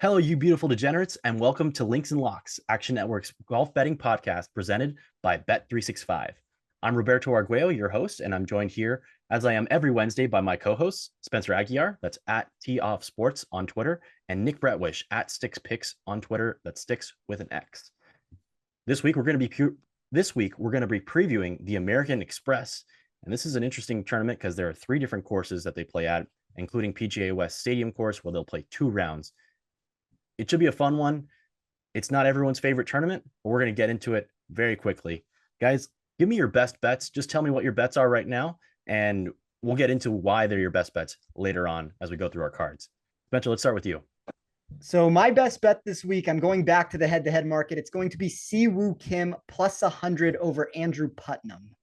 Hello, you beautiful degenerates, and welcome to Links and Locks, Action Network's golf betting podcast presented by Bet365. I'm Roberto Arguello, your host, and I'm joined here, as I am every Wednesday, by my co-hosts, Spencer Aguiar, that's at Tee Off Sports on Twitter, and Nick Bretwish at Sticks Picks on Twitter, that's Sticks with an X. This week we're going to be previewing the American Express, and this is an interesting tournament because there are three different courses that they play at, including PGA West Stadium course, where they'll play 2 rounds. It should be a fun one. It's not everyone's favorite tournament, but we're going to get into it very quickly. Guys, give me your best bets. Just tell me what your bets are right now, and we'll get into why they're your best bets later on as we go through our cards. Spencer, let's start with you. So my best bet this week, I'm going back to the head-to-head market. It's going to be Siwoo Kim plus 100 over Andrew Putnam.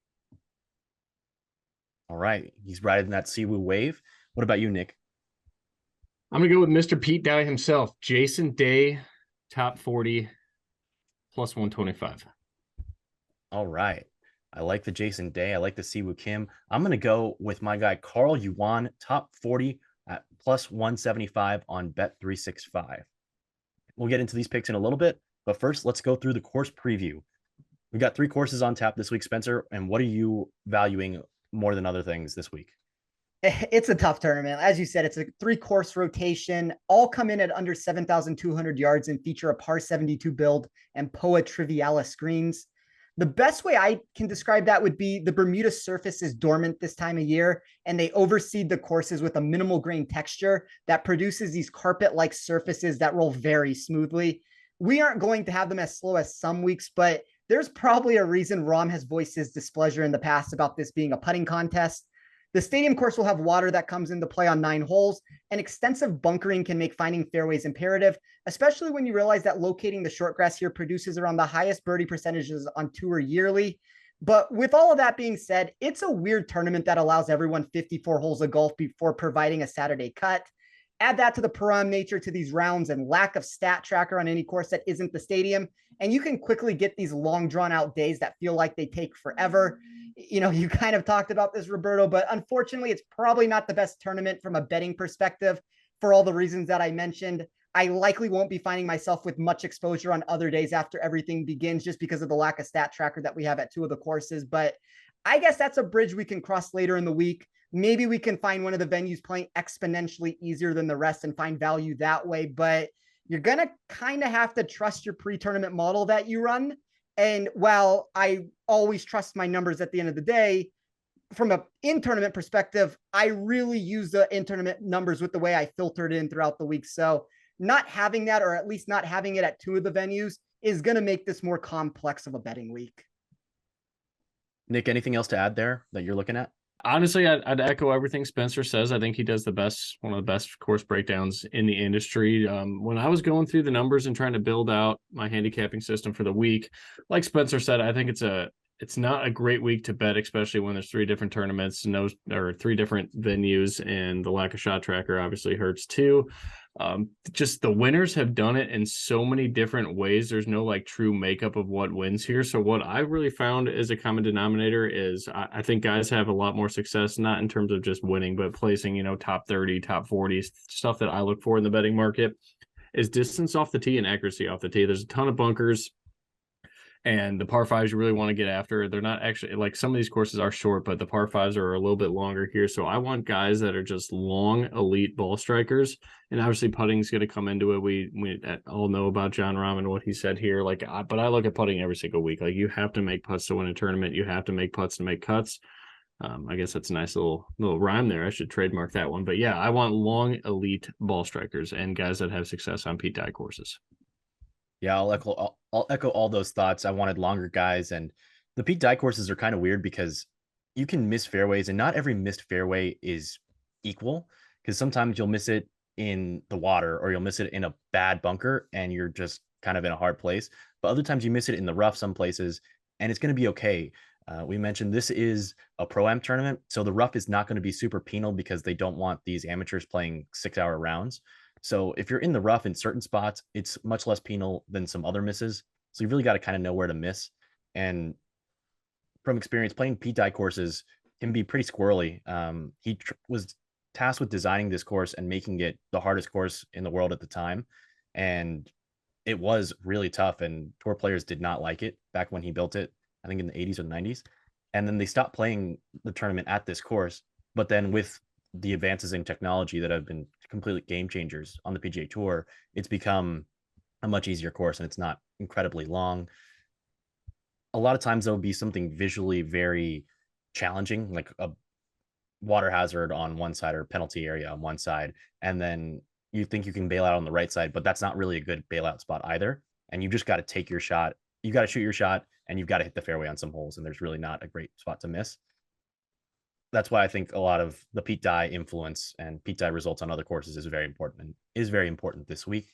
All right. He's riding that Siwoo wave. What about you, Nick? I'm going to go with Mr. Pete Dye himself. Jason Day, top 40, plus 125. All right. I like the Jason Day. I like the Siwoo Kim. I'm going to go with my guy, Carl Yuan, top 40 at plus 175 on Bet365. We'll get into these picks in a little bit, but first, let's go through the course preview. We've got 3 courses on tap this week, Spencer, and what are you valuing more than other things this week? It's a tough tournament. As you said, it's a 3-course rotation. All come in at under 7,200 yards and feature a par 72 build and POA Trivialis greens. The best way I can describe that would be the Bermuda surface is dormant this time of year, and they overseed the courses with a minimal grain texture that produces these carpet-like surfaces that roll very smoothly. We aren't going to have them as slow as some weeks, but there's probably a reason Rahm has voiced his displeasure in the past about this being a putting contest. The stadium course will have water that comes into play on 9 holes, and extensive bunkering can make finding fairways imperative, especially when you realize that locating the short grass here produces around the highest birdie percentages on tour yearly. But with all of that being said, it's a weird tournament that allows everyone 54 holes of golf before providing a Saturday cut. Add that to the param nature to these rounds and lack of stat tracker on any course that isn't the stadium, and you can quickly get these long drawn out days that feel like they take forever. You kind of talked about this, Roberto, but unfortunately, it's probably not the best tournament from a betting perspective for all the reasons that I mentioned. I likely won't be finding myself with much exposure on other days after everything begins just because of the lack of stat tracker that we have at 2 of the courses. But I guess that's a bridge we can cross later in the week. Maybe we can find one of the venues playing exponentially easier than the rest and find value that way. But you're going to kind of have to trust your pre-tournament model that you run. And while I always trust my numbers at the end of the day, from an in-tournament perspective, I really use the in-tournament numbers with the way I filtered in throughout the week. So not having that, or at least not having it at 2 of the venues, is going to make this more complex of a betting week. Nick, anything else to add there that you're looking at? Honestly, I'd echo everything Spencer says. I think he does one of the best course breakdowns in the industry. When I was going through the numbers and trying to build out my handicapping system for the week, like Spencer said, I think it's not a great week to bet, especially when there's 3 different tournaments, or 3 different venues, and the lack of shot tracker obviously hurts too. Just the winners have done it in so many different ways. There's no true makeup of what wins here. So what I really found as a common denominator is I think guys have a lot more success, not in terms of just winning, but placing, top 30, top 40, stuff that I look for in the betting market is distance off the tee and accuracy off the tee. There's a ton of bunkers. And the par 5s you really want to get after. They're not actually, some of these courses are short, but the par 5s are a little bit longer here. So I want guys that are just long, elite ball strikers. And obviously putting is going to come into it. We all know about Jon Rahm and what he said here. But I look at putting every single week. You have to make putts to win a tournament. You have to make putts to make cuts. I guess that's a nice little rhyme there. I should trademark that one. But yeah, I want long, elite ball strikers and guys that have success on Pete Dye courses. Yeah, I'll echo all those thoughts. I wanted longer guys, and the Pete Dye courses are kind of weird because you can miss fairways, and not every missed fairway is equal, because sometimes you'll miss it in the water or you'll miss it in a bad bunker and you're just kind of in a hard place. But other times you miss it in the rough some places, and it's going to be okay. We mentioned this is a Pro-Am tournament, so the rough is not going to be super penal because they don't want these amateurs playing 6-hour rounds. So if you're in the rough in certain spots, it's much less penal than some other misses. So you really got to kind of know where to miss. And from experience, playing Pete Dye courses can be pretty squirrely. He was tasked with designing this course and making it the hardest course in the world at the time. And it was really tough, and tour players did not like it back when he built it, I think in the 80s or the 90s. And then they stopped playing the tournament at this course. But then with the advances in technology that have been completely game changers on the PGA Tour, it's become a much easier course, and it's not incredibly long. A lot of times there will be something visually very challenging, like a water hazard on one side or penalty area on one side, and then you think you can bail out on the right side, but that's not really a good bailout spot either. And you just got to take your shot. You got to shoot your shot, and you've got to hit the fairway on some holes, and there's really not a great spot to miss. That's why I think a lot of the Pete Dye influence and Pete Dye results on other courses is very important, and is very important this week.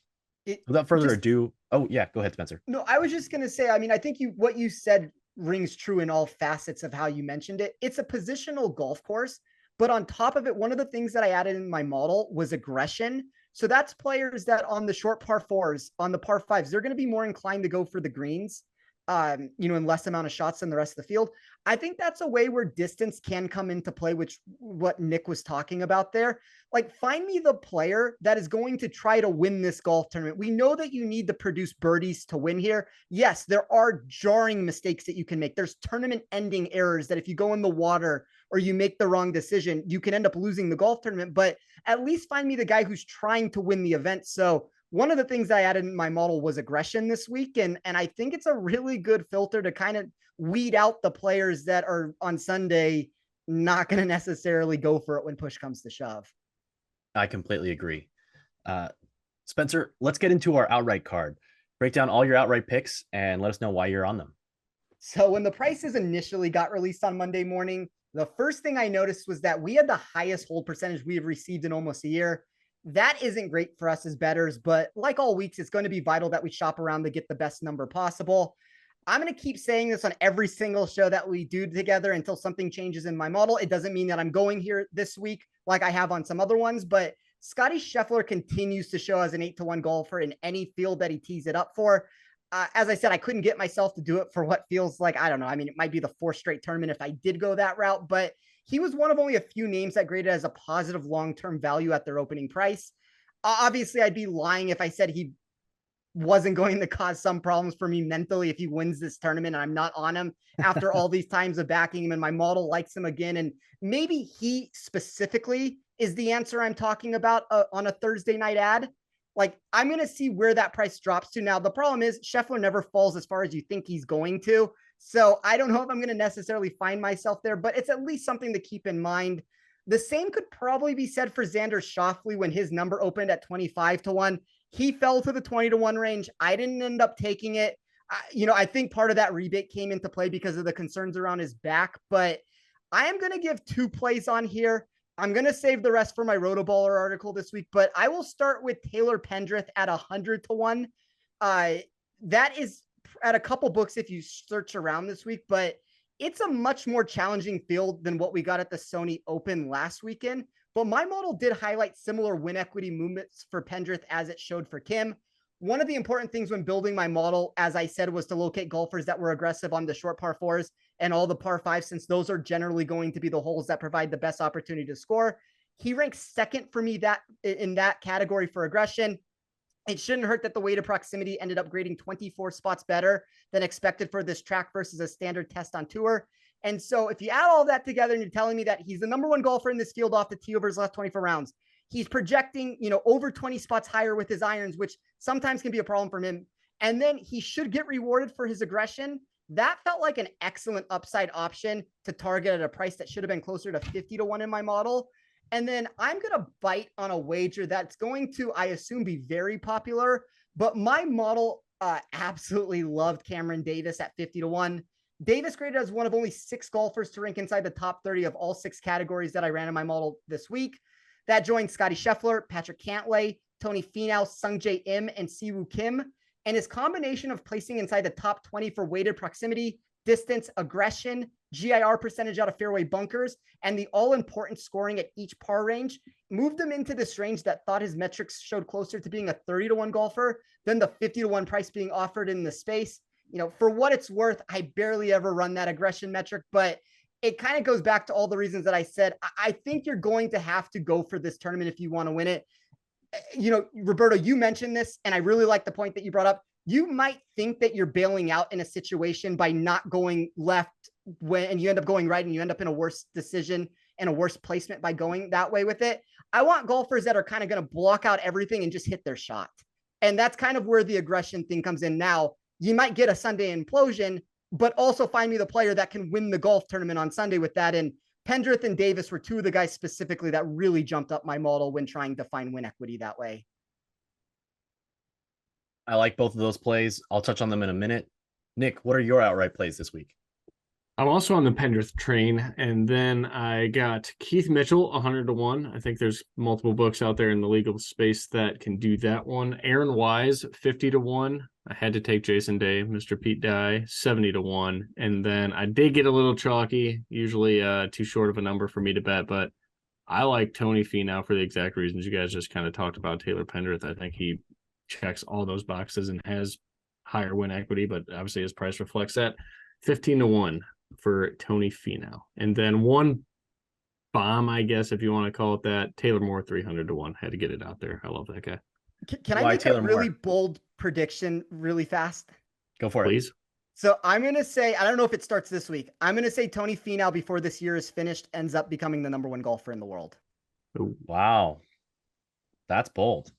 Without further ado, oh yeah, go ahead, Spencer. No, I was just gonna say, I mean, I think what you said rings true in all facets of how you mentioned it. It's a positional golf course, but on top of it, one of the things that I added in my model was aggression. So that's players that on the short par fours, on the par fives, they're going to be more inclined to go for the greens, in less amount of shots than the rest of the field. I think that's a way where distance can come into play, which what Nick was talking about there. Like, find me the player that is going to try to win this golf tournament. We know that you need to produce birdies to win here. Yes, there are jarring mistakes that you can make. There's tournament ending errors that if you go in the water or you make the wrong decision, you can end up losing the golf tournament. But at least find me the guy who's trying to win the event. So one of the things I added in my model was aggression this week. And I think it's a really good filter to kind of weed out the players that are on Sunday not going to necessarily go for it when push comes to shove. I completely agree. Spencer, let's get into our outright card. Break down all your outright picks and let us know why you're on them. So when the prices initially got released on Monday morning, the first thing I noticed was that we had the highest hold percentage we have received in almost a year. That isn't great for us as bettors, but like all weeks, it's going to be vital that we shop around to get the best number possible. I'm going to keep saying this on every single show that we do together until something changes in my model. It doesn't mean that I'm going here this week like I have on some other ones, but Scotty Scheffler continues to show as an 8-1 golfer in any field that he tees it up for. As I said, I couldn't get myself to do it for what feels like, I don't know. I mean, it might be the fourth straight tournament if I did go that route, but he was one of only a few names that graded as a positive long-term value at their opening price. Obviously, I'd be lying if I said he wasn't going to cause some problems for me mentally if he wins this tournament and I'm not on him after all these times of backing him and my model likes him again. And maybe he specifically is the answer I'm talking about on a Thursday night ad. Like, I'm going to see where that price drops to. Now, the problem is Scheffler never falls as far as you think he's going to. So I don't know if I'm going to necessarily find myself there, but it's at least something to keep in mind. The same could probably be said for Xander Schauffele when his number opened at 25-1. He fell to the 20-1 range. I didn't end up taking it. I think part of that rebate came into play because of the concerns around his back, but I am going to give two plays on here. I'm going to save the rest for my Rotoballer article this week, but I will start with Taylor Pendrith at 100-1. That is at a couple books if you search around this week, but it's a much more challenging field than what we got at the Sony Open last weekend. But my model did highlight similar win equity movements for Pendrith as it showed for Kim. One of the important things when building my model, as I said, was to locate golfers that were aggressive on the short par fours and all the par fives, since those are generally going to be the holes that provide the best opportunity to score. He ranks second for me in that category for aggression. It shouldn't hurt that the weighted proximity ended up grading 24 spots better than expected for this track versus a standard test on tour. And so if you add all that together and you're telling me that he's the number one golfer in this field off the tee over his last 24 rounds, he's projecting, over 20 spots higher with his irons, which sometimes can be a problem for him. And then he should get rewarded for his aggression. That felt like an excellent upside option to target at a price that should have been closer to 50-1 in my model. And then I'm going to bite on a wager that's going to, I assume, be very popular, but my model absolutely loved Cameron Davis at 50-1. Davis graded as one of only 6 golfers to rank inside the top 30 of all 6 categories that I ran in my model this week. That joined Scotty Scheffler, Patrick Cantlay, Tony Finau, Sungjae Im, and Siwoo Kim. And his combination of placing inside the top 20 for weighted proximity, distance, aggression, GIR percentage out of fairway bunkers, and the all-important scoring at each par range moved him into this range that thought his metrics showed closer to being a 30-1 golfer than the 50-1 price being offered in the space. For what it's worth, I barely ever run that aggression metric, but it kind of goes back to all the reasons that I said. I think you're going to have to go for this tournament if you want to win it. Roberto, you mentioned this, and I really like the point that you brought up. You might think that you're bailing out in a situation by not going left and you end up going right, and you end up in a worse decision and a worse placement by going that way with it. I want golfers that are kind of going to block out everything and just hit their shot. And that's kind of where the aggression thing comes in. Now, you might get a Sunday implosion, but also find me the player that can win the golf tournament on Sunday with that. And Pendrith and Davis were two of the guys specifically that really jumped up my model when trying to find win equity that way. I like both of those plays. I'll touch on them in a minute. Nick, what are your outright plays this week? I'm also on the Pendrith train, and then I got Keith Mitchell 100-1. I think there's multiple books out there in the legal space that can do that one. Aaron Wise 50-1. I had to take Jason Day, Mr. Pete Dye 70-1, and then I did get a little chalky. Usually too short of a number for me to bet, but I like Tony Finau for the exact reasons you guys just kind of talked about. Taylor Pendrith, I think he checks all those boxes and has higher win equity, but obviously his price reflects that. 15-1 for Tony Finau. And then one bomb, I guess, if you want to call it that, Taylor Moore 300-1. Had to get it out there. I love that guy. Can I make Taylor a really bold prediction really fast? Go for it. Please. So I'm going to say, I don't know if it starts this week. I'm going to say Tony Finau, before this year is finished, ends up becoming the number one golfer in the world. Ooh. Wow. That's bold.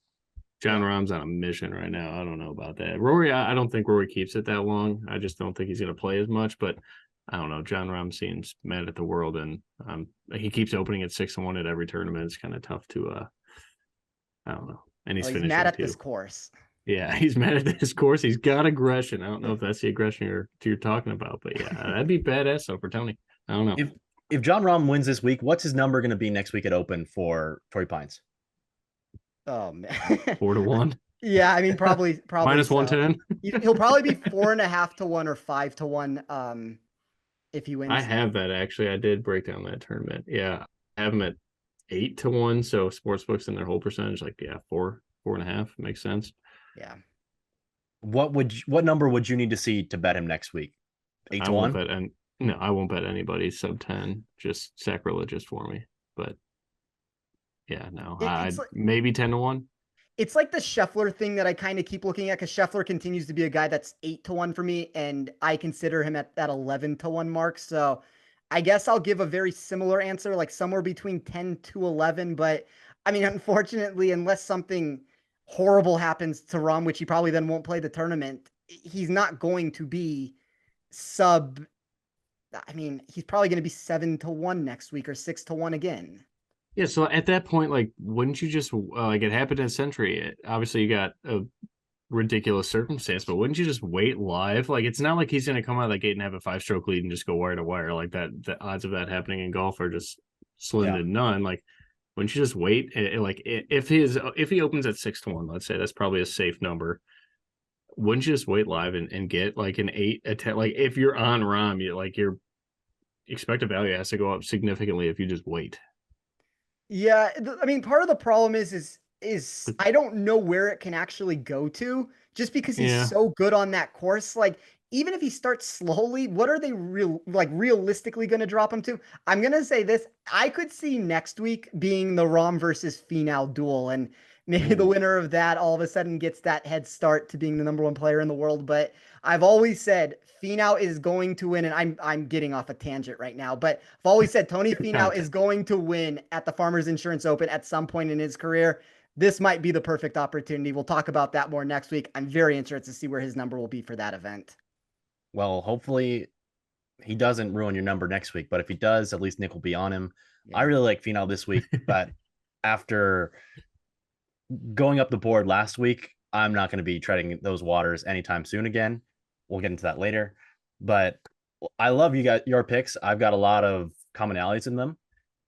John Rahm's on a mission right now. I don't know about that. Rory, I don't think Rory keeps it that long. I just don't think he's going to play as much, but I don't know. John Rahm seems mad at the world, and he keeps opening at 6-1 at every tournament. It's kind of tough to, I don't know. And he's finishing mad at too. This course. Yeah, he's mad at this course. He's got aggression. I don't know if that's the aggression you're talking about, but yeah, that'd be badass though for Tony. I don't know. If John Rahm wins this week, what's his number going to be next week at Open for Torrey Pines? Oh man, 4-1. Yeah, I mean probably minus 110. He'll probably be 4.5-1 or 5-1. If he wins. I have that actually. I did break down that tournament. Yeah, I have him at 8-1. So sportsbooks in their whole percentage, like 4.5 makes sense. Yeah. What number would you need to see to bet him next week? 8-1. No, I won't bet anybody sub 10. Just sacrilegious for me. But yeah, no, I'd maybe 10-1. It's like the Scheffler thing that I kind of keep looking at, because Scheffler continues to be a guy that's 8-1 for me, and I consider him at that 11-1 mark. So I guess I'll give a very similar answer, like somewhere between 10-11. But I mean, unfortunately, unless something horrible happens to Rahm, which he probably then won't play the tournament, he's not going to be sub. I mean, he's probably going to be 7-1 next week or 6-1 again. Yeah, so at that point, like, wouldn't you just like it happened in Century? Obviously, you got a ridiculous circumstance, but wouldn't you just wait live? Like, it's not like he's going to come out of the gate and have a 5-stroke lead and just go wire to wire like that. The odds of that happening in golf are just slim to none. Like, wouldn't you just wait? Like, if he opens at 6-1, let's say that's probably a safe number. Wouldn't you just wait live and get like an 8-10? Like, if you're on Rahm, your expected value has to go up significantly if you just wait. Yeah, I mean, part of the problem is I don't know where it can actually go to, just because he's so good on that course. Like, even if he starts slowly, what are they realistically going to drop him to? I'm going to say this. I could see next week being the Rahm versus Finau duel, and maybe the winner of that all of a sudden gets that head start to being the number one player in the world. But I've always said Finau is going to win, and I'm getting off a tangent right now, but I've always said Tony Finau is going to win at the Farmers Insurance Open at some point in his career. This might be the perfect opportunity. We'll talk about that more next week. I'm very interested to see where his number will be for that event. Well, hopefully he doesn't ruin your number next week, but if he does, at least Nick will be on him. Yeah. I really like Finau this week, but after going up the board last week, I'm not going to be treading those waters anytime soon again. We'll get into that later, but I love your picks. I've got a lot of commonalities in them.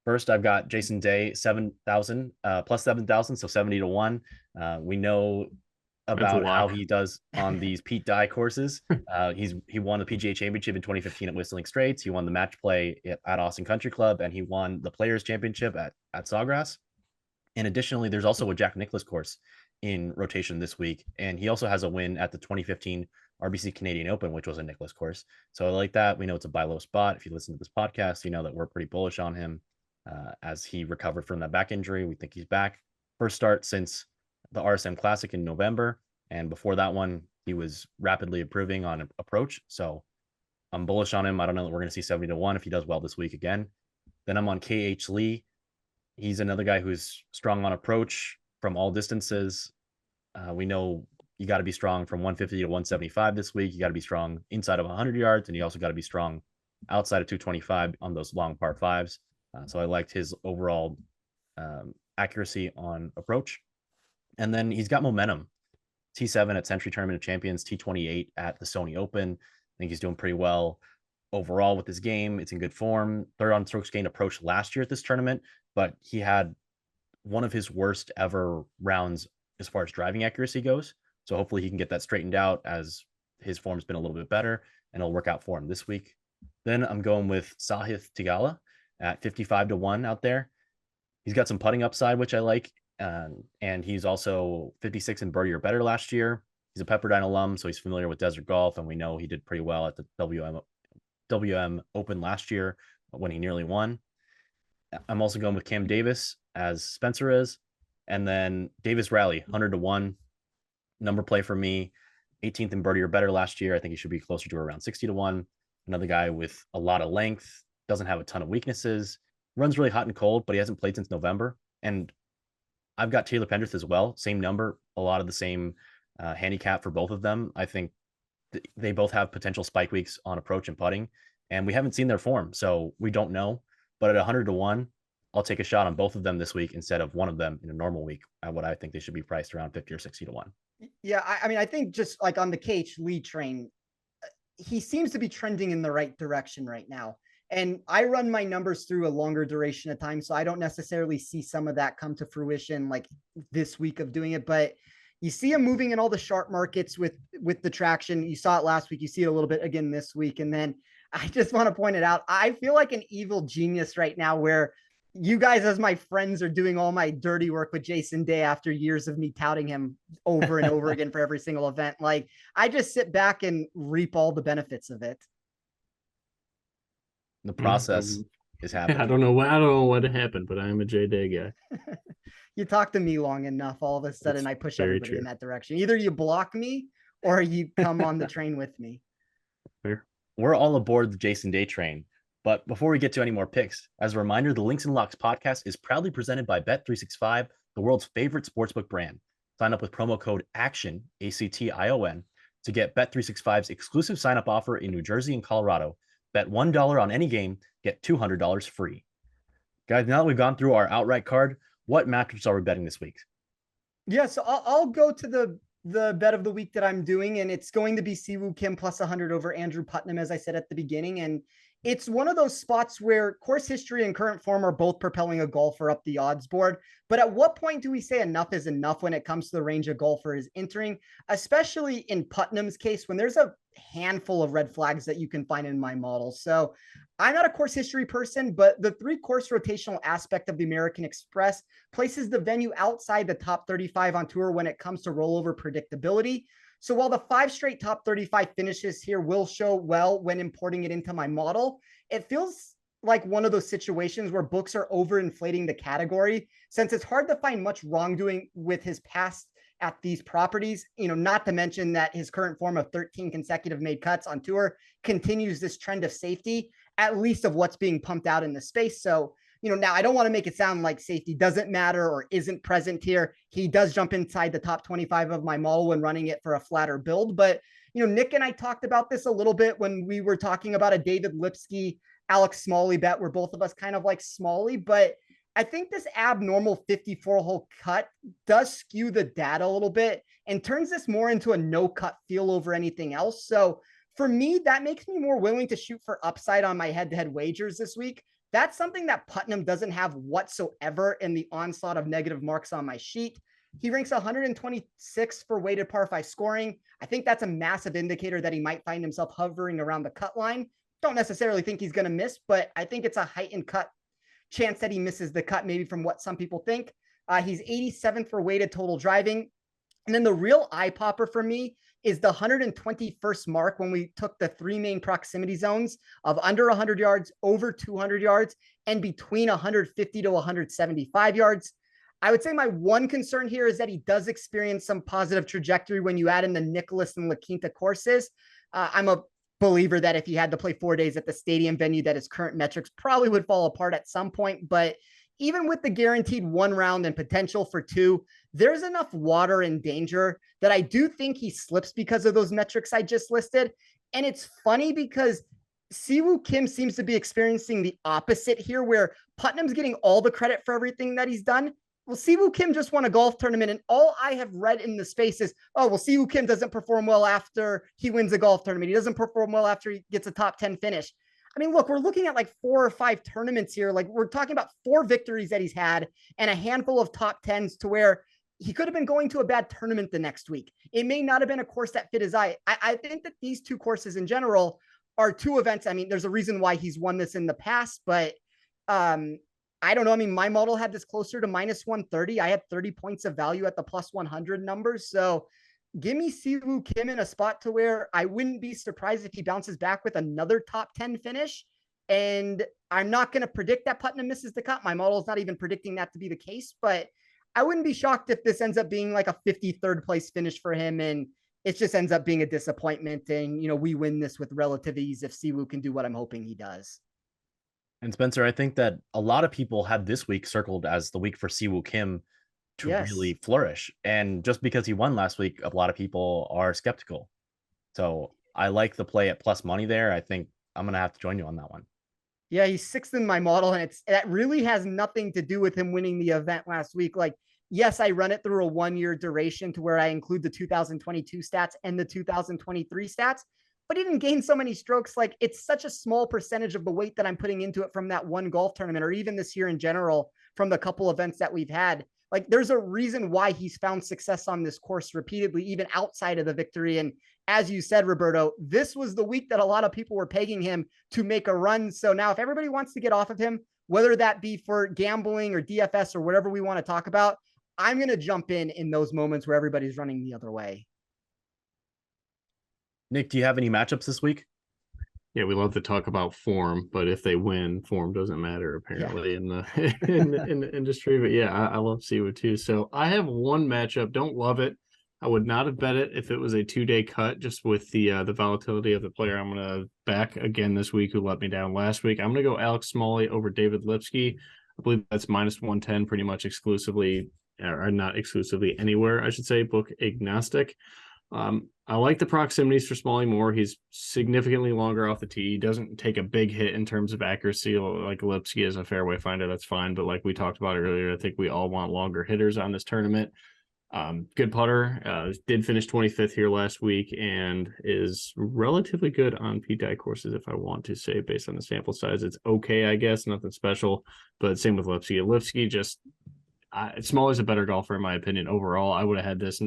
First, I've got Jason Day 7,000 plus 7,000, so 70-1. We know about how he does on these Pete Dye courses. He won the PGA Championship in 2015 at Whistling Straits. He won the match play at Austin Country Club, and he won the Players Championship at Sawgrass. And additionally, there's also a Jack Nicklaus course in rotation this week, and he also has a win at the 2015 RBC Canadian Open, which was a Nicklaus course. So I like that. We know it's a buy low spot. If you listen to this podcast, you know that we're pretty bullish on him as he recovered from that back injury. We think he's back. First start since the RSM Classic in November. And before that one, he was rapidly improving on approach. So I'm bullish on him. I don't know that we're going to see 70-1 if he does well this week again. Then I'm on KH Lee. He's another guy who's strong on approach from all distances. We know you got to be strong from 150 to 175 this week. You got to be strong inside of 100 yards, and you also got to be strong outside of 225 on those long par fives. So I liked his overall accuracy on approach. And then he's got momentum. T7 at Century Tournament of Champions, T28 at the Sony Open. I think he's doing pretty well overall with his game. It's in good form. Third on strokes gained approach last year at this tournament, but he had one of his worst ever rounds as far as driving accuracy goes. So hopefully he can get that straightened out as his form's been a little bit better and it'll work out for him this week. Then I'm going with Sahith Theegala at 55-1 out there. He's got some putting upside, which I like. And he's also 56 in birdie or better last year. He's a Pepperdine alum, so he's familiar with desert golf, and we know he did pretty well at the WM Open last year when he nearly won. I'm also going with Cam Davis as Spencer is, and then Davis Rally 100-1 number play for me. 18th in birdie or better last year. I think he should be closer to around 60-1. Another guy with a lot of length, doesn't have a ton of weaknesses, runs really hot and cold, but he hasn't played since November. And I've got Taylor Pendrith as well. Same number, a lot of the same handicap for both of them. I think they both have potential spike weeks on approach and putting, and we haven't seen their form, so we don't know. But at 100-1, I'll take a shot on both of them this week instead of one of them in a normal week at what I think they should be priced around 50 or 60-1. Yeah, I mean, I think just like on the KH Lee train, he seems to be trending in the right direction right now. And I run my numbers through a longer duration of time, so I don't necessarily see some of that come to fruition like this week of doing it. But you see him moving in all the sharp markets with the traction. You saw it last week. You see it a little bit again this week. And then I just want to point it out. I feel like an evil genius right now where you guys as my friends are doing all my dirty work with Jason Day after years of me touting him over and over again for every single event. Like I just sit back and reap all the benefits of it. The process is happening. I don't know what happened, but I am a J Day guy. You talk to me long enough, all of a sudden I push everybody in that direction. Either you block me or you come on the train with me. Fair. We're all aboard the Jason Day train. But before we get to any more picks, as a reminder, the Links and Locks podcast is proudly presented by Bet365, the world's favorite sportsbook brand. Sign up with promo code ACTION, ACTION, to get Bet365's exclusive sign-up offer in New Jersey and Colorado. Bet $1 on any game, get $200 free. Guys, now that we've gone through our outright card, what matchups are we betting this week? Yeah, so I'll go to the bet of the week that I'm doing, and it's going to be Siwoo Kim plus 100 over Andrew Putnam, as I said at the beginning. And it's one of those spots where course history and current form are both propelling a golfer up the odds board. But at what point do we say enough is enough when it comes to the range a golfer is entering, especially in Putnam's case, when there's a handful of red flags that you can find in my model. So I'm not a course history person, but the 3-course rotational aspect of the American Express places the venue outside the top 35 on tour when it comes to rollover predictability. So while the 5 straight top 35 finishes here will show well when importing it into my model, it feels like one of those situations where books are overinflating the category, since it's hard to find much wrongdoing with his past at these properties, not to mention that his current form of 13 consecutive made cuts on tour continues this trend of safety, at least of what's being pumped out in the space. So, now I don't want to make it sound like safety doesn't matter or isn't present here. He does jump inside the top 25 of my model when running it for a flatter build. But, Nick and I talked about this a little bit when we were talking about a David Lipsky, Alex Smalley bet where both of us kind of like Smalley. But I think this abnormal 54-hole cut does skew the data a little bit and turns this more into a no-cut feel over anything else. So for me, that makes me more willing to shoot for upside on my head-to-head wagers this week. That's something that Putnam doesn't have whatsoever in the onslaught of negative marks on my sheet. He ranks 126 for weighted par 5 scoring. I think that's a massive indicator that he might find himself hovering around the cut line. Don't necessarily think he's going to miss, but I think it's a heightened cut chance that he misses the cut, maybe from what some people think. He's 87th for weighted total driving. And then the real eye popper for me is the 121st mark when we took the 3 main proximity zones of under 100 yards, over 200 yards, and between 150 to 175 yards. I would say my one concern here is that he does experience some positive trajectory when you add in the Nicholas and La Quinta courses. I'm a believer that if he had to play 4 days at the stadium venue, that his current metrics probably would fall apart at some point. But even with the guaranteed 1 round and potential for 2, there's enough water and danger that I do think he slips because of those metrics I just listed. And it's funny because Siwoo Kim seems to be experiencing the opposite here, where Putnam's getting all the credit for everything that he's done. Well, Siwoo Kim just won a golf tournament, and all I have read in the space is, oh, well, Siwoo Kim doesn't perform well after he wins a golf tournament. He doesn't perform well after he gets a top 10 finish. I mean, look, we're looking at like 4 or 5 tournaments here. Like, we're talking about 4 victories that he's had and a handful of top 10s to where he could have been going to a bad tournament the next week. It may not have been a course that fit his eye. I think that these 2 courses in general are 2 events. I mean, there's a reason why he's won this in the past, but I don't know. I mean, my model had this closer to minus 130. I had 30 points of value at the plus 100 numbers. So give me Siwoo Kim in a spot to where I wouldn't be surprised if he bounces back with another top 10 finish. And I'm not going to predict that Putnam misses the cut. My model is not even predicting that to be the case, but I wouldn't be shocked if this ends up being like a 53rd place finish for him. And it just ends up being a disappointment. And, we win this with relative ease if Siwoo can do what I'm hoping he does. And Spencer, I think that a lot of people had this week circled as the week for Siwoo Kim to really flourish. And just because he won last week, a lot of people are skeptical. So I like the play at plus money there. I think I'm going to have to join you on that one. Yeah, he's 6th in my model, and that really has nothing to do with him winning the event last week. Like, yes, I run it through a 1-year duration to where I include the 2022 stats and the 2023 stats, but he didn't gain so many strokes. Like, it's such a small percentage of the weight that I'm putting into it from that one golf tournament, or even this year in general, from the couple events that we've had. Like, there's a reason why he's found success on this course repeatedly, even outside of the victory. And as you said, Roberto, this was the week that a lot of people were pegging him to make a run. So now if everybody wants to get off of him, whether that be for gambling or DFS or whatever we want to talk about, I'm going to jump in those moments where everybody's running the other way. Nick, do you have any matchups this week? Yeah, we love to talk about form, but if they win, form doesn't matter apparently in the in the industry. But yeah, I love Siwoo too. So I have one matchup. Don't love it. I would not have bet it if it was a 2-day cut, just with the volatility of the player I'm going to back again this week who let me down last week. I'm going to go Alex Smalley over David Lipsky. I believe that's minus 110 pretty much exclusively, or not exclusively anywhere, I should say, book agnostic. I like the proximities for Smalley more. He's significantly longer off the tee. He doesn't take a big hit in terms of accuracy like Lipsky is a fairway finder. That's fine. But like we talked about earlier, I think we all want longer hitters on this tournament. Good putter, did finish 25th here last week and is relatively good on P-Dye courses, if I want to say, based on the sample size. It's okay, I guess, nothing special, but same with Lipsky. Lipsky just, Smalley's a better golfer in my opinion overall. I would have had this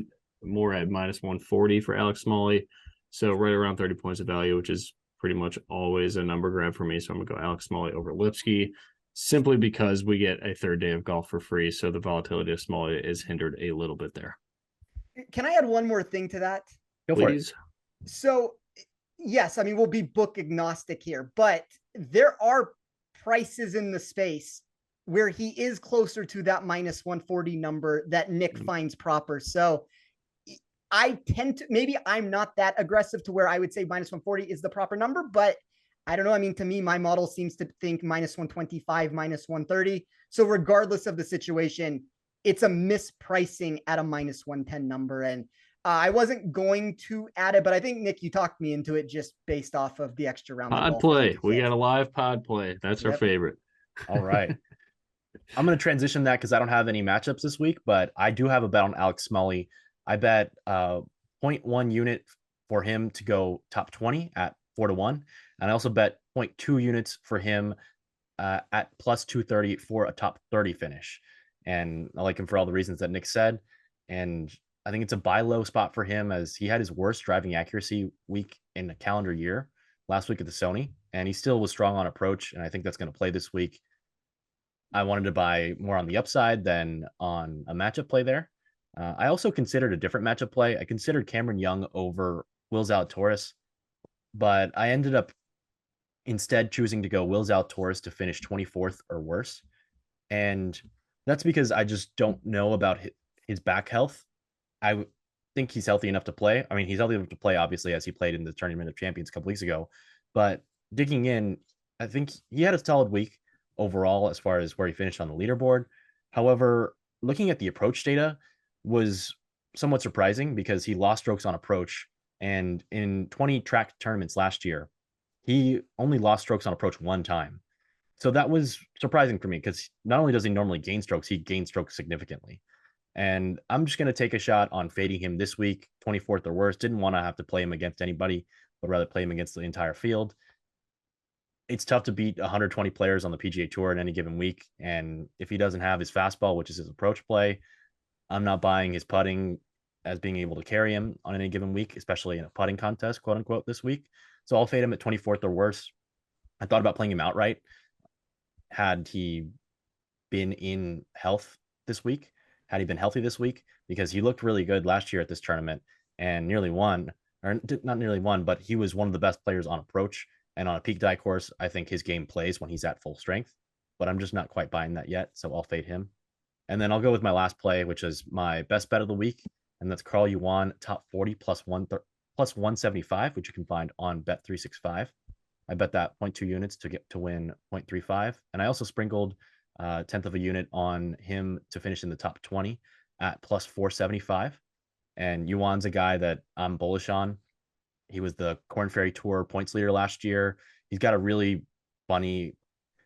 more at minus 140 for Alex Smalley, so right around 30 points of value, which is pretty much always a number grab for me. So I'm gonna go Alex Smalley over Lipsky, simply because we get a 3rd day of golf for free. So the volatility of Smalley is hindered a little bit there. Can I add one more thing to that? Go for it. So yes, I mean, we'll be book agnostic here, but there are prices in the space where he is closer to that minus 140 number that Nick finds proper. So I tend to, maybe I'm not that aggressive to where I would say minus 140 is the proper number, but I don't know. I mean, to me, my model seems to think minus 125, minus 130. So regardless of the situation, it's a mispricing at a minus 110 number. And I wasn't going to add it, but I think, Nick, you talked me into it just based off of the extra round. Pod play. We got a live pod play. That's our favorite. All right. I'm going to transition that because I don't have any matchups this week, but I do have a bet on Alex Smalley. I bet 0.1 unit for him to go top 20 at 4-1. And I also bet 0.2 units for him at plus 230 for a top 30 finish. And I like him for all the reasons that Nick said. And I think it's a buy low spot for him, as he had his worst driving accuracy week in a calendar year last week at the Sony. And he still was strong on approach. And I think that's going to play this week. I wanted to buy more on the upside than on a matchup play there. I also considered a different matchup play. I considered Cameron Young over Will Zalatoris, but I ended up instead choosing to go Will Zalatoris to finish 24th or worse. And That's because I just don't know about his back health. I think he's healthy enough to play. I mean, he's healthy enough to play, obviously, as he played in the Tournament of Champions a couple weeks ago. But digging in, I think he had a solid week overall as far as where he finished on the leaderboard. However, looking at the approach data was somewhat surprising because he lost strokes on approach. And in 20 track tournaments last year, he only lost strokes on approach one time. So that was surprising for me because not only does he normally gain strokes, he gains strokes significantly. And I'm just going to take a shot on fading him this week, 24th or worse. Didn't want to have to play him against anybody, but rather play him against the entire field. It's tough to beat 120 players on the PGA Tour in any given week. And if he doesn't have his fastball, which is his approach play, I'm not buying his putting as being able to carry him on any given week, especially in a putting contest, quote unquote, this week. So I'll fade him at 24th or worse. I thought about playing him outright had he been in health this week, had he been healthy this week, because he looked really good last year at this tournament and nearly won, or not nearly won, but he was one of the best players on approach and on a peak die course. I think his game plays when he's at full strength, but I'm just not quite buying that yet. So I'll fade him. And then I'll go with my last play, which is my best bet of the week. And that's Carl Yuan top 40 plus 175, which you can find on Bet365. I bet that 0.2 units to get to win 0.35. And I also sprinkled a tenth of a unit on him to finish in the top 20 at plus 475. And Yuan's a guy that I'm bullish on. He was the Corn Ferry Tour points leader last year. He's got a really funny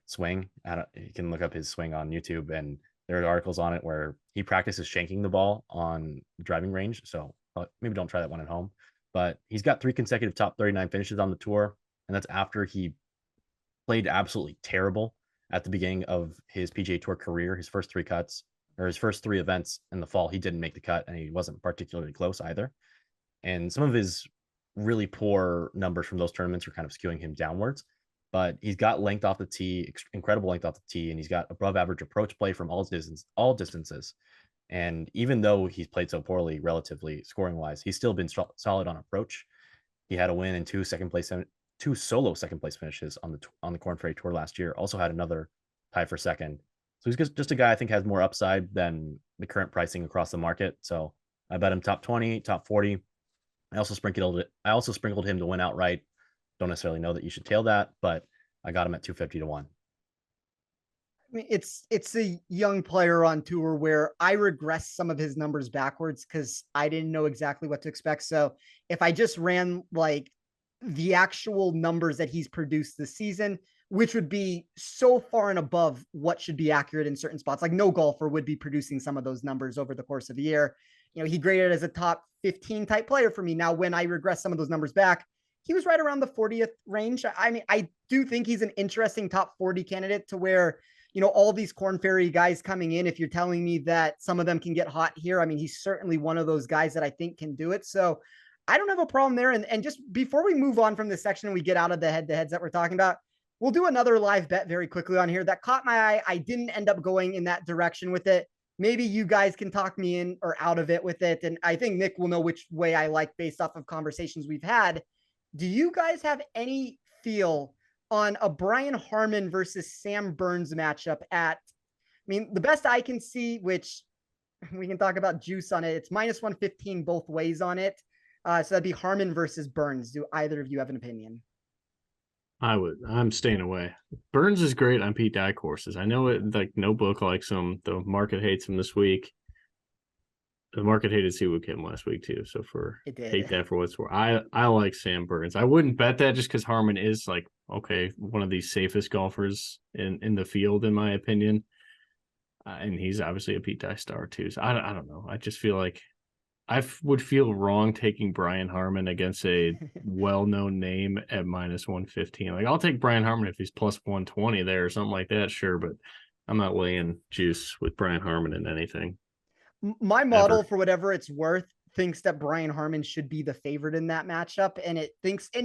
swing. You can look up his swing on YouTube, and there are articles on it where he practices shanking the ball on driving range. So maybe don't try that one at home. But he's got 3 consecutive top 39 finishes on the tour. And that's after he played absolutely terrible at the beginning of his PGA Tour career. His first 3 cuts, or his first 3 events in the fall, he didn't make the cut, and he wasn't particularly close either. And some of his really poor numbers from those tournaments are kind of skewing him downwards. But he's got length off the tee, incredible length off the tee, and he's got above average approach play from all distances. And even though he's played so poorly relatively scoring wise, he's still been solid on approach. He had a win and 2 solo second place finishes on the Corn Ferry Tour last year. Also had another tie for second. So he's just a guy I think has more upside than the current pricing across the market. So I bet him top 20, top 40. I also sprinkled him to win outright. Don't necessarily know that you should tail that, but I got him at 250 to 1. I mean, it's a young player on tour where I regressed some of his numbers backwards because I didn't know exactly what to expect. So if I just ran like the actual numbers that he's produced this season, which would be so far and above what should be accurate in certain spots, like no golfer would be producing some of those numbers over the course of a year. You know, he graded as a top 15 type player for me. Now, when I regress some of those numbers back, he was right around the 40th range. I mean, I do think he's an interesting top 40 candidate to where, you know, all these Corn Ferry guys coming in, if you're telling me that some of them can get hot here, I mean, he's certainly one of those guys that I think can do it. So I don't have a problem there. And just before we move on from this section and we get out of the head-to-heads that we're talking about, we'll do another live bet very quickly on here that caught my eye. I didn't end up going in that direction with it. Maybe you guys can talk me in or out of it with it. And I think Nick will know which way I like based off of conversations we've had. Do you guys have any feel on a Brian Harman versus Sam Burns matchup I mean, the best I can see, which we can talk about juice on it, it's minus 115 both ways on it. So that'd be Harman versus Burns. Do either of you have an opinion? I'm staying away. Burns is great on Pete Dye courses. I know it, like no book likes him. The market hates him this week. The market hated Siwoo Kim last week too. So take that for what it's worth. I like Sam Burns. I wouldn't bet that just because Harman is like, okay, one of the safest golfers in the field, in my opinion. And he's obviously a Pete Dye star too. So I don't know. I just feel like I would feel wrong taking Brian Harman against a well-known name at minus 115. Like, I'll take Brian Harman if he's plus 120 there or something like that, sure, but I'm not laying juice with Brian Harman in anything. My model, for whatever it's worth, thinks that Brian Harman should be the favorite in that matchup, and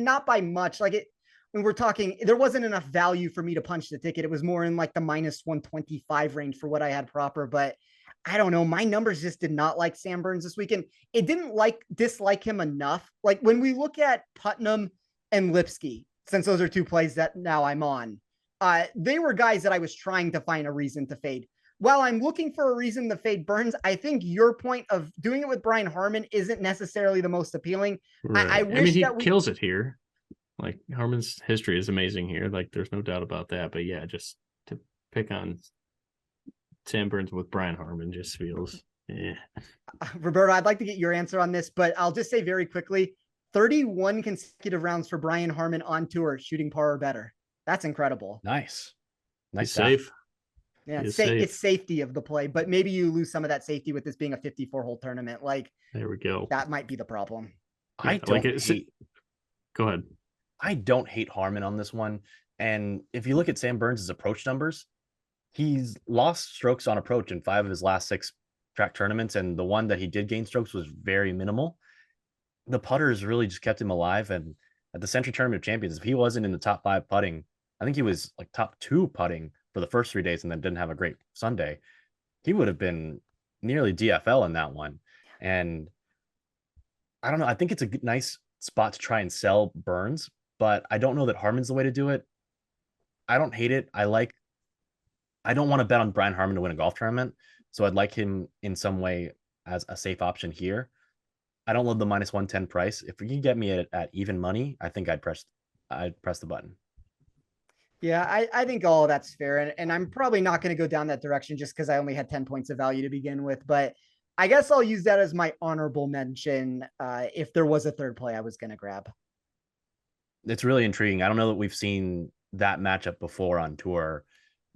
not by much. Like, when we're talking, there wasn't enough value for me to punch the ticket. It was more in like the minus 125 range for what I had proper, but I don't know. My numbers just did not like Sam Burns this weekend. It didn't dislike him enough. Like when we look at Putnam and Lipsky, since those are 2 plays that now I'm on, they were guys that I was trying to find a reason to fade. while I'm looking for a reason to fade Burns, I think your point of doing it with Brian Harman isn't necessarily the most appealing. Right. I I mean, wish he that we kills it here. Like Harman's history is amazing here. Like there's no doubt about that. But yeah, just to pick on Sam Burns with Brian Harman just feels Roberto, I'd like to get your answer on this, but I'll just say very quickly 31 consecutive rounds for Brian Harman on tour, shooting par or better. That's incredible. Nice. He's safe. Yeah, it's safety of the play, but maybe you lose some of that safety with this being a 54-hole tournament. Like, there we go. That might be the problem. I don't hate. Go ahead. I don't hate Harman on this one. And if you look at Sam Burns' approach numbers, he's lost strokes on approach in 5 of his last 6 track tournaments, and the one that he did gain strokes was very minimal. The putters really just kept him alive. And at the Century Tournament of Champions, if he wasn't in the top 5 putting, I think he was like top 2 putting for the first 3 days and then didn't have a great Sunday, he would have been nearly DFL in that one. And I don't know. I think it's a nice spot to try and sell Burns, but I don't know that Harman's the way to do it. I don't hate it. I don't want to bet on Brian Harman to win a golf tournament, so I'd like him in some way as a safe option here. I don't love the minus 110 price. If you can get me at even money, I think I'd press the button. Yeah, I think all of that's fair. And I'm probably not going to go down that direction just because I only had 10 points of value to begin with. But I guess I'll use that as my honorable mention if there was a third play I was going to grab. It's really intriguing. I don't know that we've seen that matchup before on tour,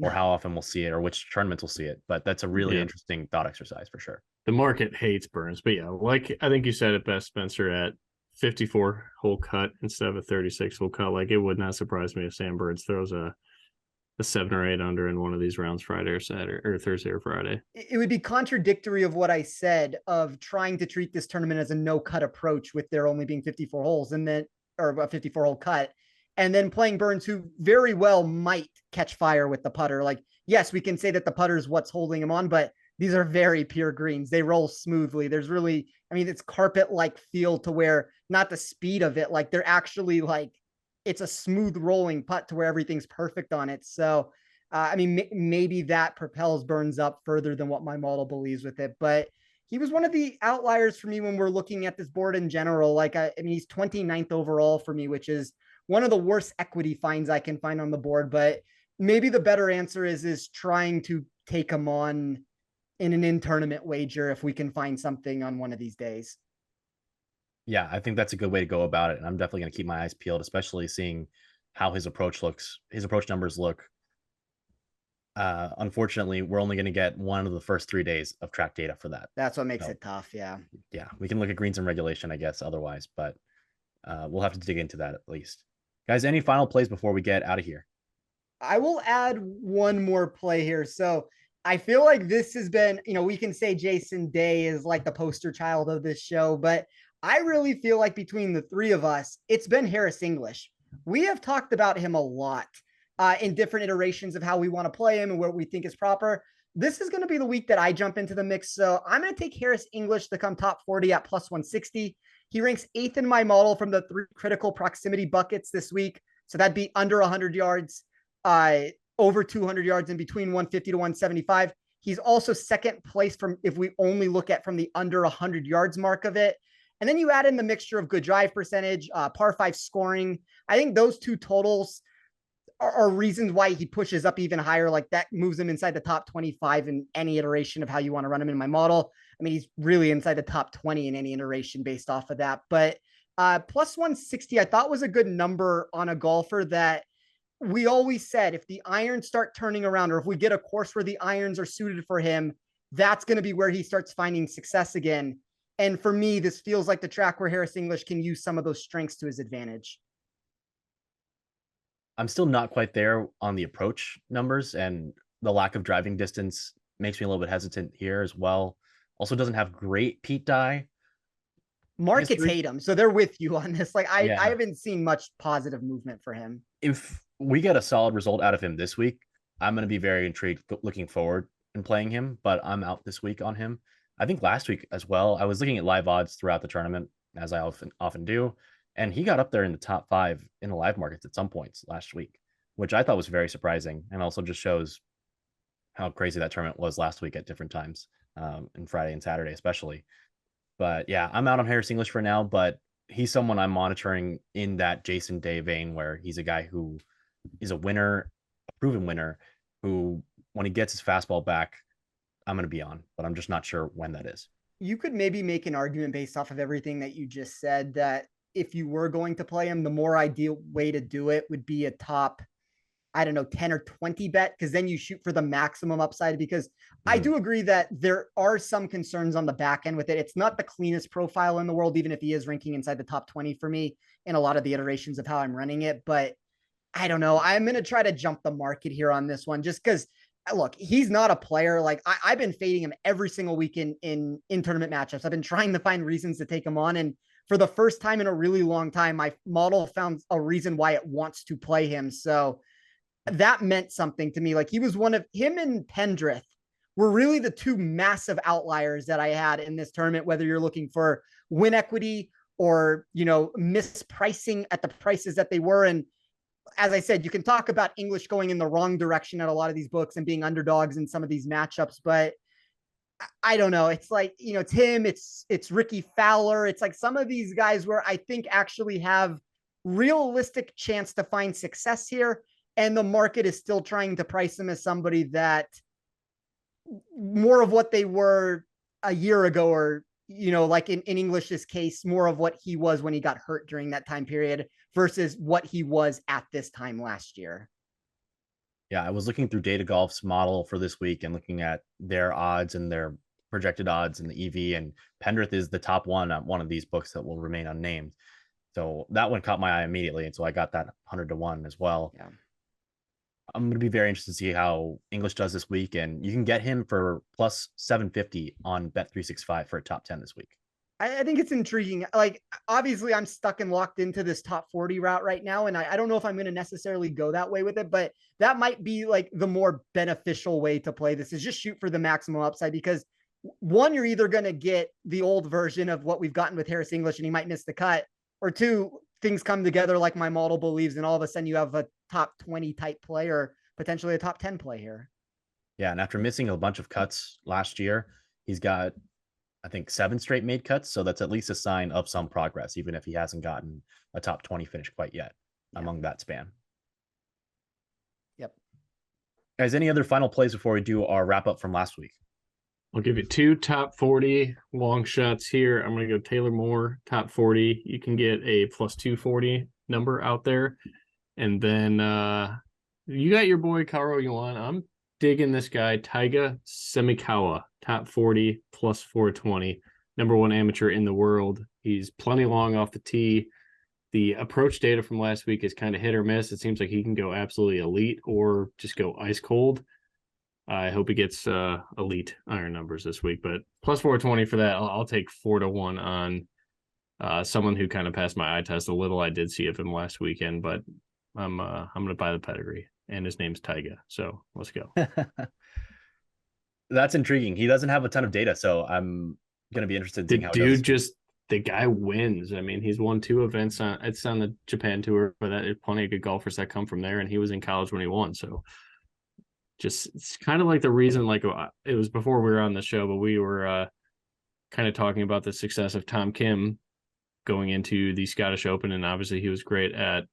or how often we'll see it, or which tournaments we'll see it. But that's a really interesting thought exercise for sure. The market hates Burns, but yeah, like I think you said it best, Spencer, at 54-hole cut instead of a 36-hole cut. Like it would not surprise me if Sam Burns throws a 7 or 8 under in one of these rounds Friday or Saturday or Thursday or Friday. It would be contradictory of what I said of trying to treat this tournament as a no cut approach with there only being 54 holes and then, or a 54-hole cut, and then playing Burns, who very well might catch fire with the putter. Like, yes, we can say that the putter is what's holding him on, but these are very pure greens. They roll smoothly. There's really, I mean, it's carpet-like feel to where not the speed of it, like they're actually like, it's a smooth rolling putt to where everything's perfect on it. So, I mean, maybe that propels Burns up further than what my model believes with it. But he was one of the outliers for me when we're looking at this board in general. Like, I mean, he's 29th overall for me, which is one of the worst equity finds I can find on the board. But maybe the better answer is trying to take him on in an in-tournament wager if we can find something on one of these days. Yeah, I think that's a good way to go about it. And I'm definitely going to keep my eyes peeled, especially seeing how his approach looks, his approach numbers look. Unfortunately, we're only going to get one of the first 3 days of track data for that. That's what makes it tough. Yeah. Yeah. We can look at greens and regulation, I guess, otherwise, but we'll have to dig into that at least. Guys, any final plays before we get out of here? I will add one more play here. So I feel like this has been, we can say Jason Day is like the poster child of this show, but I really feel like between the three of us, it's been Harris English. We have talked about him a lot in different iterations of how we want to play him and what we think is proper. This is going to be the week that I jump into the mix. So I'm going to take Harris English to come top 40 at plus 160. He ranks 8th in my model from the 3 critical proximity buckets this week. So that'd be under 100 yards, over 200 yards, in between 150 to 175. He's also second place from, if we only look at from the under 100 yards mark of it. And then you add in the mixture of good drive percentage, par 5 scoring. I think those two totals are reasons why he pushes up even higher. Like that moves him inside the top 25 in any iteration of how you want to run him in my model. I mean, he's really inside the top 20 in any iteration based off of that. But plus 160, I thought was a good number on a golfer that we always said, if the irons start turning around, or if we get a course where the irons are suited for him, that's going to be where he starts finding success again. And for me, this feels like the track where Harris English can use some of those strengths to his advantage. I'm still not quite there on the approach numbers, and the lack of driving distance makes me a little bit hesitant here as well. Also doesn't have great Pete Dye. Markets hate him, so they're with you on this. Like I haven't seen much positive movement for him. If we get a solid result out of him this week, I'm going to be very intrigued looking forward and playing him, but I'm out this week on him. I think last week as well, I was looking at live odds throughout the tournament, as I often do, and he got up there in the top 5 in the live markets at some points last week, which I thought was very surprising, and also just shows how crazy that tournament was last week at different times, and Friday and Saturday especially. But yeah, I'm out on Harris English for now, but he's someone I'm monitoring in that Jason Day vein, where he's a guy who is a winner, a proven winner, who when he gets his fastball back, I'm going to be on, but I'm just not sure when that is. You could maybe make an argument based off of everything that you just said that if you were going to play him, the more ideal way to do it would be a top, I don't know, 10 or 20 bet, because then you shoot for the maximum upside. Because I do agree that there are some concerns on the back end with it. It's not the cleanest profile in the world, even if he is ranking inside the top 20 for me in a lot of the iterations of how I'm running it. But I don't know. I'm going to try to jump the market here on this one just because look, he's not a player. Like I've been fading him every single week in tournament matchups. I've been trying to find reasons to take him on. And for the first time in a really long time, my model found a reason why it wants to play him. So that meant something to me. Like he was one of him and Pendrith were really the two massive outliers that I had in this tournament, whether you're looking for win equity or, mispricing at the prices that they were. And as I said, you can talk about English going in the wrong direction at a lot of these books and being underdogs in some of these matchups, but I don't know. It's like, it's him, it's Ricky Fowler. It's like some of these guys where I think actually have realistic chance to find success here. And the market is still trying to price them as somebody that more of what they were a year ago, or, like in English's case, more of what he was when he got hurt during that time period versus what he was at this time last year. Yeah, I was looking through Data Golf's model for this week and looking at their odds and their projected odds in the EV, and Pendrith is the top one on one of these books that will remain unnamed. So that one caught my eye immediately, and so I got that 100-1 as well. Yeah. I'm going to be very interested to see how English does this week, and you can get him for plus 750 on Bet365 for a top 10 this week. I think it's intriguing. Like, obviously, I'm stuck and locked into this top 40 route right now, and I don't know if I'm going to necessarily go that way with it, but that might be like the more beneficial way to play this, is just shoot for the maximum upside, because one, you're either going to get the old version of what we've gotten with Harris English and he might miss the cut, or two, things come together like my model believes, and all of a sudden you have a top 20 type play or potentially a top 10 play here. Yeah, and after missing a bunch of cuts last year, he's got, I think, 7 straight made cuts. So that's at least a sign of some progress, even if he hasn't gotten a top 20 finish quite yet among that span. Yep. Guys, any other final plays before we do our wrap up from last week? I'll give you 2 top 40 long shots here. I'm going to go Taylor Moore, top 40. You can get a plus 240 number out there. And then you got your boy Karo Yuan. I'm digging this guy, Taiga Semikawa, top 40, plus 420, number 1 amateur in the world. He's plenty long off the tee. The approach data from last week is kind of hit or miss. It seems like he can go absolutely elite or just go ice cold. I hope he gets elite iron numbers this week, but plus 420 for that. I'll take 4-1 on someone who kind of passed my eye test a little. I did see of him last weekend, but I'm going to buy the pedigree, and his name's Taiga. So let's go. That's intriguing. He doesn't have a ton of data, so I'm going to be interested in seeing how the guy wins. I mean, he's won 2 events on the Japan tour, but there's plenty of good golfers that come from there, and he was in college when he won. So just, it's kind of like the reason, like it was before we were on the show, but we were kind of talking about the success of Tom Kim going into the Scottish Open. And obviously he was great at,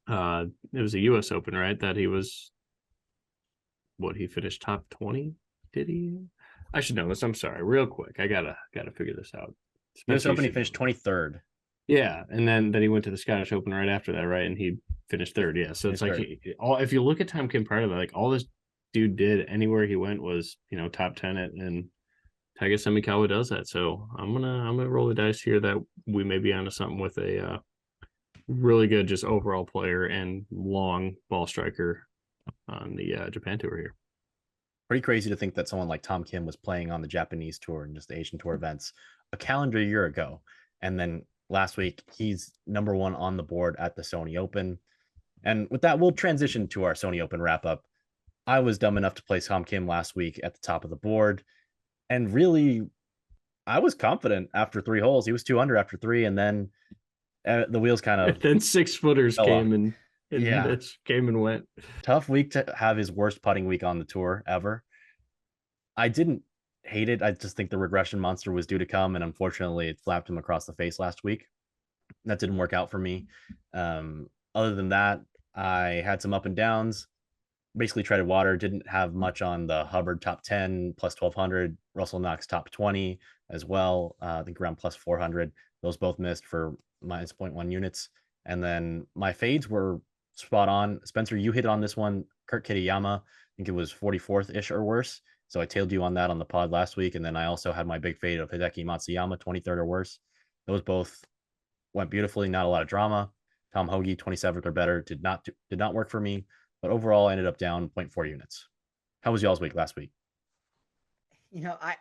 it was a US Open, right? That he was, he finished top 20. Did he? I should know this. I'm sorry. Real quick. I gotta figure this out. US Open, he finished 23rd. Yeah, and then he went to the Scottish Open right after that, right? And he finished 3rd. Yeah, so it's like if you look at Tom Kim prior to that, like all this dude did anywhere he went was top 10 it, and Taiga Semikawa does that. So I'm gonna roll the dice here that we may be onto something with a really good just overall player and long ball striker on the Japan tour here. Pretty crazy to think that someone like Tom Kim was playing on the Japanese tour and just the Asian tour events a calendar year ago, and then last week he's number 1 on the board at the Sony Open. And with that, we'll transition to our Sony Open wrap up. I was dumb enough to play Tom Kim last week at the top of the board, and really I was confident after 3 holes. He was 2 under after 3, and then the wheels kind of then 6-footers came and and Mitch came and went. Tough week to have his worst putting week on the tour ever. I didn't hate it. I just think the regression monster was due to come, and unfortunately, it flapped him across the face last week. That didn't work out for me. Other than that, I had some up and downs. Basically, treaded water. Didn't have much on the Hubbard top 10 plus 1200, Russell Knox top 20 as well. I think around plus 400. Those both missed for minus 0.1 units. And then my fades were spot on. Spencer, you hit on this one. Kurt Kitayama, I think it was 44th ish or worse. So I tailed you on that on the pod last week. And then I also had my big fade of Hideki Matsuyama, 23rd or worse. Those both went beautifully. Not a lot of drama. Tom Hoagie, 27th or better, did not work for me. But overall, I ended up down 0.4 units. How was y'all's week last week?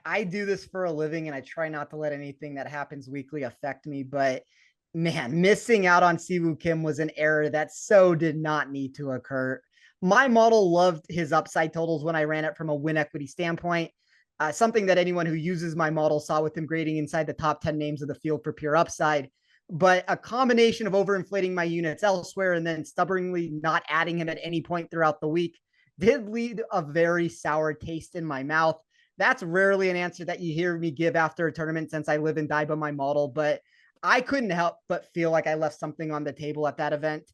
I do this for a living, and I try not to let anything that happens weekly affect me. But man, missing out on Siwoo Kim was an error that so did not need to occur. My model loved his upside totals when I ran it from a win equity standpoint. Something that anyone who uses my model saw with him grading inside the top 10 names of the field for pure upside. But a combination of overinflating my units elsewhere and then stubbornly not adding him at any point throughout the week did lead a very sour taste in my mouth. That's rarely an answer that you hear me give after a tournament, since I live and die by my model, but I couldn't help but feel like I left something on the table at that event.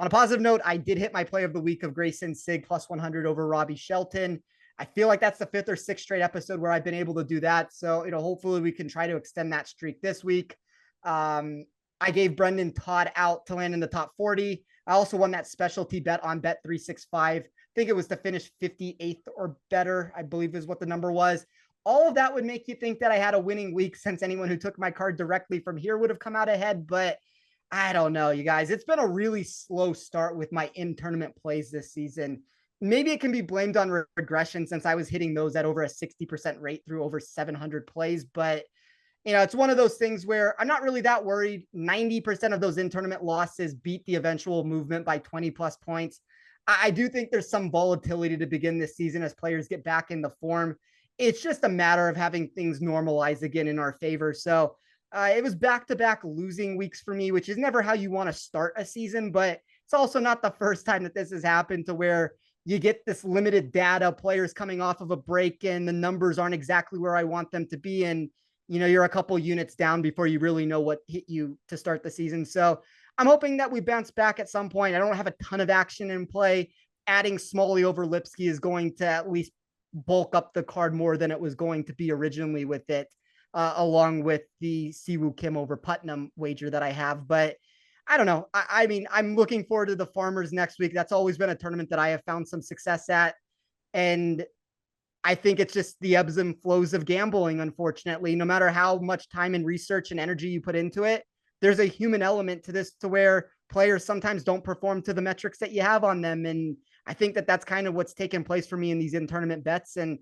On a positive note, I did hit my play of the week of Grayson Sig plus 100 over Robbie Shelton. I feel like that's the 5th or 6th straight episode where I've been able to do that. So, hopefully we can try to extend that streak this week. I gave Brendan Todd out to land in the top 40. I also won that specialty bet on Bet 365. I think it was to finish 58th or better, I believe is what the number was. All of that would make you think that I had a winning week, since anyone who took my card directly from here would have come out ahead. But I don't know, you guys. It's been a really slow start with my in-tournament plays this season. Maybe it can be blamed on regression, since I was hitting those at over a 60% rate through over 700 plays. But it's one of those things where I'm not really that worried. 90% of those in-tournament losses beat the eventual movement by 20 plus points. I do think there's some volatility to begin this season as players get back in the form. It's just a matter of having things normalize again in our favor. So it was back-to-back losing weeks for me, which is never how you want to start a season, but it's also not the first time that this has happened, to where you get this limited data, players coming off of a break, and the numbers aren't exactly where I want them to be. And you're a couple units down before you really know what hit you to start the season. So I'm hoping that we bounce back at some point. I don't have a ton of action in play. Adding Smalley over Lipsky is going to at least bulk up the card more than it was going to be originally with it, along with the Siwoo Kim over Putnam wager that I have. But I don't know. I mean, I'm looking forward to the Farmers next week. That's always been a tournament that I have found some success at. And I think it's just the ebbs and flows of gambling, unfortunately. No matter how much time and research and energy you put into it, there's a human element to this, to where players sometimes don't perform to the metrics that you have on them. And I think that that's kind of what's taken place for me in these in-tournament bets. And,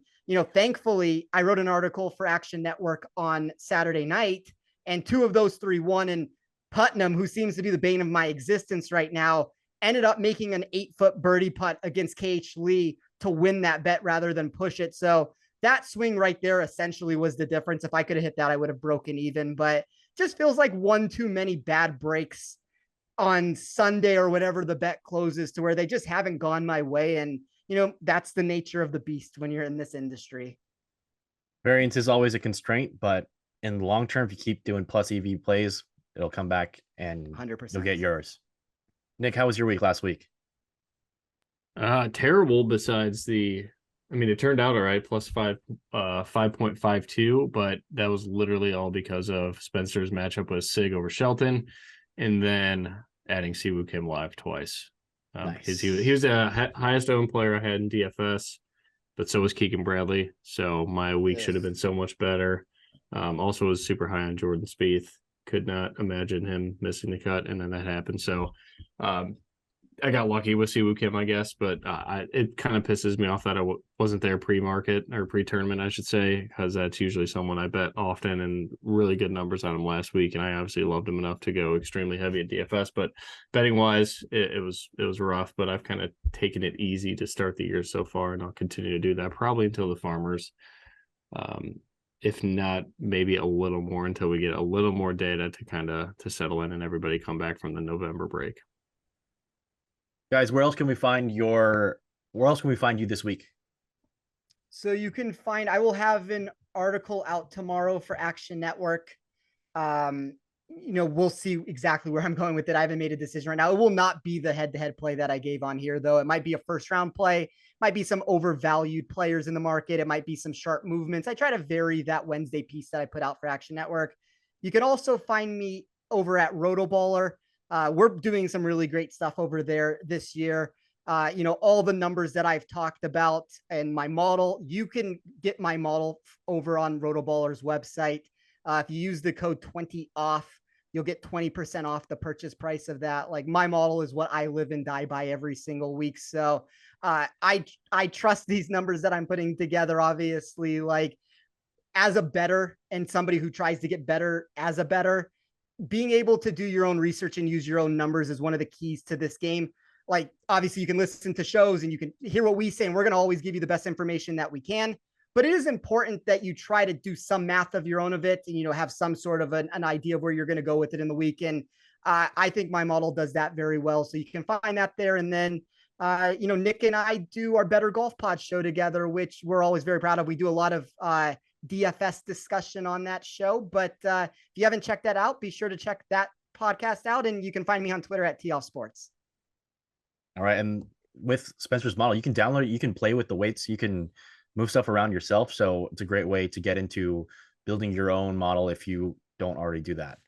thankfully, I wrote an article for Action Network on Saturday night, and 2 of those 3 won. And Putnam, who seems to be the bane of my existence right now, ended up making an 8-foot birdie putt against KH Lee to win that bet rather than push it. So that swing right there essentially was the difference. If I could have hit that, I would have broken even. But just feels like one too many bad breaks on Sunday or whenever the bet closes, to where they just haven't gone my way. And, that's the nature of the beast when you're in this industry. Variance is always a constraint, but in the long term, if you keep doing plus EV plays, it'll come back and 100%. You'll get yours. Nick, how was your week last week? Terrible. Besides it turned out all right, plus 5.52, but that was literally all because of Spencer's matchup with Sig over Shelton, and then adding Siwoo Kim live twice. Nice. He was the highest owned player I had in DFS, but so was Keegan Bradley. So my week should have been so much better. Also was super high on Jordan Spieth. Could not imagine him missing the cut, and then that happened. So I got lucky with Siwoo Kim, I guess, but it kind of pisses me off that I wasn't there pre-market or pre-tournament, I should say, because that's usually someone I bet often, and really good numbers on him last week, and I obviously loved him enough to go extremely heavy at DFS. But betting wise, it was rough, but I've kind of taken it easy to start the year so far, and I'll continue to do that probably until the Farmers. If not, maybe a little more until we get a little more data to settle in and everybody come back from the November break. Guys, where else can we find you this week? So you can find, I will have an article out tomorrow for Action Network. We'll see exactly where I'm going with it. I haven't made a decision right now. It will not be the head-to-head play that I gave on here, though. It might be a first-round play, might be some overvalued players in the market. It might be some sharp movements. I try to vary that Wednesday piece that I put out for Action Network. You can also find me over at Rotoballer. We're doing some really great stuff over there this year. All the numbers that I've talked about and my model, you can get my model over on Rotoballer's website. If you use the code 20OFF, you'll get 20% off the purchase price of that. Like, my model is what I live and die by every single week. So I trust these numbers that I'm putting together, obviously, like, as a bettor and somebody who tries to get better as a bettor, being able to do your own research and use your own numbers is one of the keys to this game. Like, obviously you can listen to shows and you can hear what we say, and we're going to always give you the best information that we can. But it is important that you try to do some math of your own of it and, have some sort of an idea of where you're going to go with it in the week. And I think my model does that very well. So you can find that there. And then, Nick and I do our Better Golf Pod show together, which we're always very proud of. We do a lot of DFS discussion on that show. But if you haven't checked that out, be sure to check that podcast out. And you can find me on Twitter at TOff Sports. All right. And with Spencer's model, you can download it. You can play with the weights. You can move stuff around yourself. So it's a great way to get into building your own model if you don't already do that.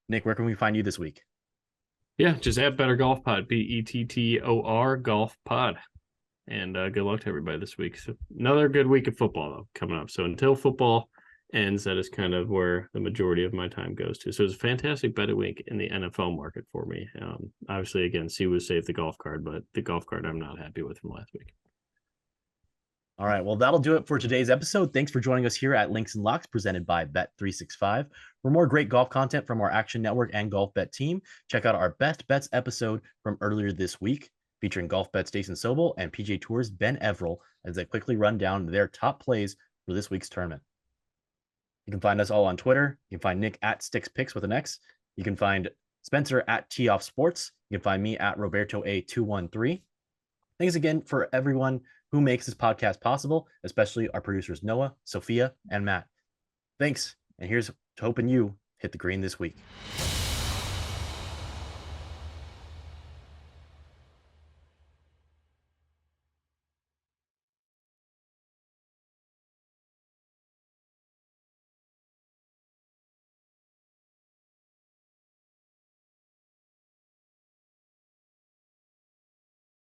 Nick, where can we find you this week? Yeah, just at Better Golf Pod, BETTOR Golf Pod. And good luck to everybody this week. So another good week of football, though, coming up. So until football ends, that is kind of where the majority of my time goes to. So it's a fantastic betting week in the NFL market for me. Obviously, again, Siwu saved the golf card, but the golf card I'm not happy with from last week. All right, well, that'll do it for today's episode. Thanks for joining us here at Links and Locks, presented by Bet365. For more great golf content from our Action Network and Golf Bet team, check out our Best Bets episode from earlier this week, featuring Golf Bet Jason Sobel and PGA Tour's Ben Everill as they quickly run down their top plays for this week's tournament. You can find us all on Twitter. You can find Nick at SticksPicks with an X. You can find Spencer at TOff Sports. You can find me at Roberto A213. Thanks again for everyone who makes this podcast possible, especially our producers Noah, Sophia, and Matt. Thanks, and here's to hoping you hit the green this week.